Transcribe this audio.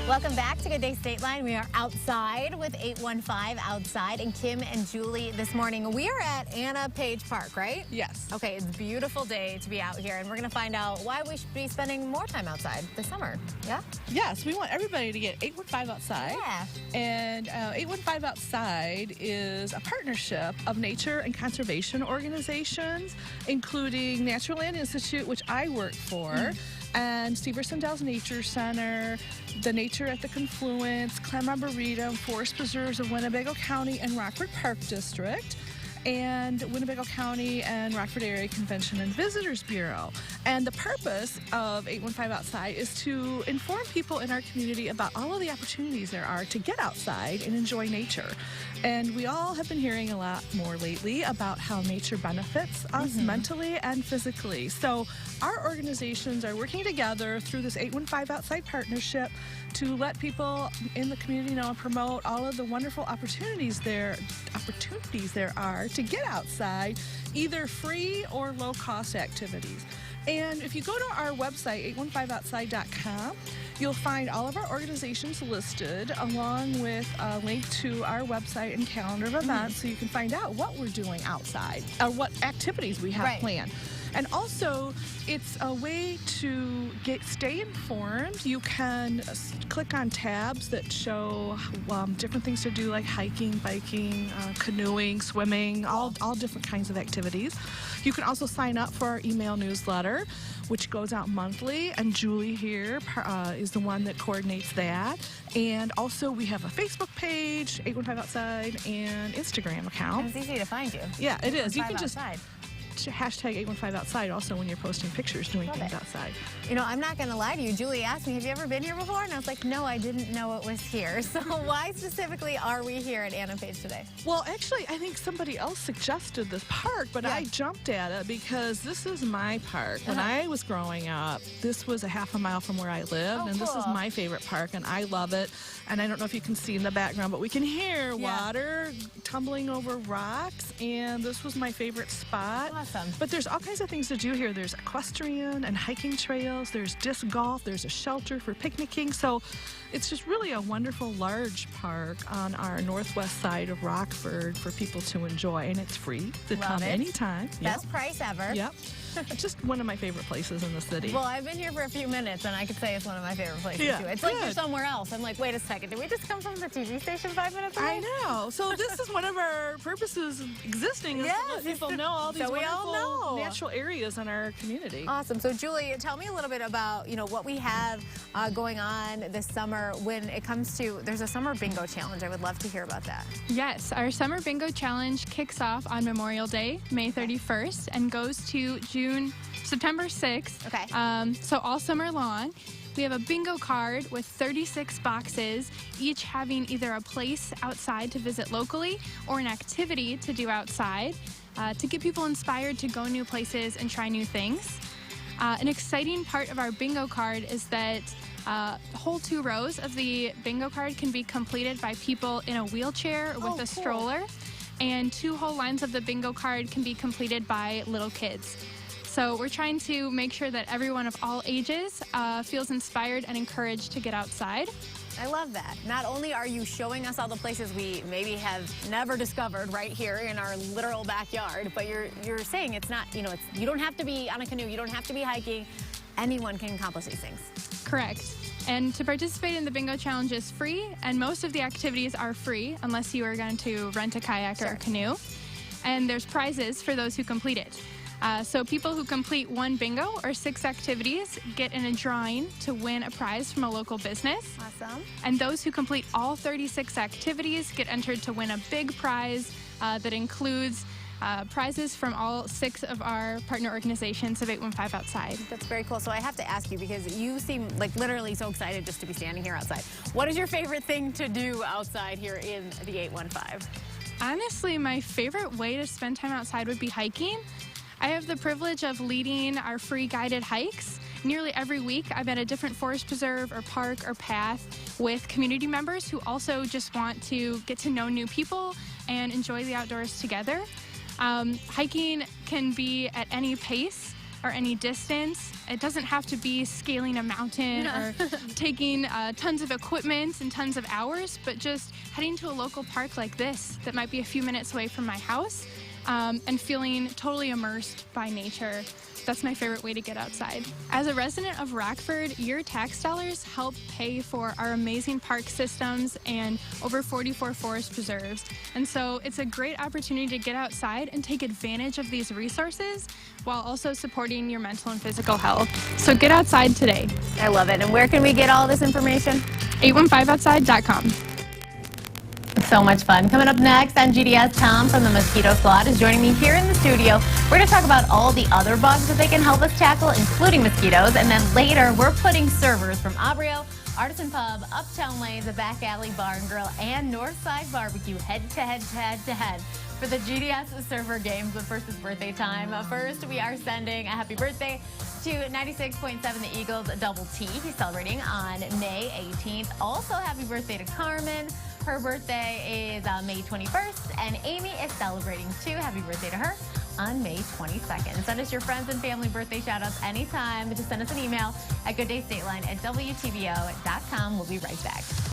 Welcome back to Good Day Stateline. We are outside with 815 Outside and Kim and Julie this morning. We are at Anna Page Park, right? Yes. Okay, it's a beautiful day to be out here, and we're going to find out why we should be spending more time outside this summer. Yeah? Yes, we want everybody to get 815 Outside. Yeah. And 815 Outside is a partnership of nature and conservation organizations, including Natural Land Institute, which I work for, and Severson Dells Nature Center, the Nature at the Confluence, Clem Arboretum, Forest Preserves of Winnebago County and Rockford Park District, and Winnebago County and Rockford Area Convention and Visitors Bureau. And the purpose of 815 Outside is to inform people in our community about all of the opportunities there are to get outside and enjoy nature. And we all have been hearing a lot more lately about how nature benefits us mentally and physically. So our organizations are working together through this 815 Outside partnership to let people in the community know and promote all of the wonderful opportunities there are to get outside, either free or low-cost activities. And if you go to our website, 815outside.com, you'll find all of our organizations listed, along with a link to our website and calendar of events, so you can find out what we're doing outside, or what activities we have planned. And also, it's a way to stay informed. You can click on tabs that show different things to do, like hiking, biking, canoeing, swimming, all different kinds of activities. You can also sign up for our email newsletter, which goes out monthly, and Julie here is the one that coordinates that. And also, we have a Facebook page, 815 Outside, and Instagram account. It's easy to find you. Yeah, it is. You can just outside. hashtag 815 Outside also when you're posting pictures doing things outside. You know, I'm not going to lie to you. Julie asked me, have you ever been here before? And I was like, no, I didn't know it was here. So why specifically are we here at Anna Page today? Well, actually, I think somebody else suggested this park, but I jumped at it because this is my park. When I was growing up, this was a half a mile from where I lived, and this is my favorite park, and I love it. And I don't know if you can see in the background, but we can hear water tumbling over rocks, and this was my favorite spot. Awesome. But there's all kinds of things to do here. There's equestrian and hiking trails, there's disc golf, there's a shelter for picnicking. So it's just really a wonderful large park on our northwest side of Rockford for people to enjoy, and it's free to come anytime. Best price ever. Yep. Just one of my favorite places in the city. Well, I've been here for a few minutes, and I could say it's one of my favorite places, too. It's like you're somewhere else. I'm like, wait a second, did we just come from the TV station 5 minutes away? I know. So this is one of our purposes of existing, is to let people know all these wonderful natural areas in our community. Awesome. So, Julie, tell me a little bit about, what we have going on this summer when it comes to, there's a summer bingo challenge. I would love to hear about that. Yes, our summer bingo challenge kicks off on Memorial Day, May 31st, and goes to September 6th. Okay. So all summer long, we have a bingo card with 36 boxes, each having either a place outside to visit locally or an activity to do outside to get people inspired to go new places and try new things. An exciting part of our bingo card is that the whole 2 rows of the bingo card can be completed by people in a wheelchair or with a stroller, and 2 whole lines of the bingo card can be completed by little kids. So we're trying to make sure that everyone of all ages feels inspired and encouraged to get outside. I love that. Not only are you showing us all the places we maybe have never discovered right here in our literal backyard, but you're saying it's not, you don't have to be on a canoe, you don't have to be hiking. Anyone can accomplish these things. Correct. And to participate in the bingo challenge is free, and most of the activities are free unless you are going to rent a kayak or a canoe. And there's prizes for those who complete it. So people who complete 1 bingo or 6 activities get in a drawing to win a prize from a local business. Awesome. And those who complete all 36 activities get entered to win a big prize that includes prizes from all 6 of our partner organizations of 815 Outside. That's very cool. So I have to ask you, because you seem like literally so excited just to be standing here outside. What is your favorite thing to do outside here in the 815? Honestly, my favorite way to spend time outside would be hiking. I have the privilege of leading our free guided hikes. Nearly every week, I'm at a different forest preserve or park or path with community members who also just want to get to know new people and enjoy the outdoors together. Hiking can be at any pace. or any distance. It doesn't have to be scaling a mountain or taking tons of equipment and tons of hours, but just heading to a local park like this that might be a few minutes away from my house and feeling totally immersed by nature. That's my favorite way to get outside. As a resident of Rockford, your tax dollars help pay for our amazing park systems and over 44 forest preserves. And so it's a great opportunity to get outside and take advantage of these resources while also supporting your mental and physical health. So get outside today. I love it. And where can we get all this information? 815outside.com. So much fun. Coming up next on GDS, Tom from the Mosquito Squad is joining me here in the studio. We're going to talk about all the other bugs that they can help us tackle, including mosquitoes. And then later, we're putting servers from Abrio, Artisan Pub, Uptown Lanes, the Back Alley Bar and Grill, and Northside Barbecue head to head for the GDS server games. But first, it's birthday time. First, we are sending a happy birthday to 96.7 The Eagles Double T. He's celebrating on May 18th. Also, happy birthday to Carmen. Her birthday is May 21st, and Amy is celebrating too. Happy birthday to her on May 22nd. Send us your friends and family birthday shout-outs anytime. Just send us an email at gooddaystateline@WTBO.com. We'll be right back.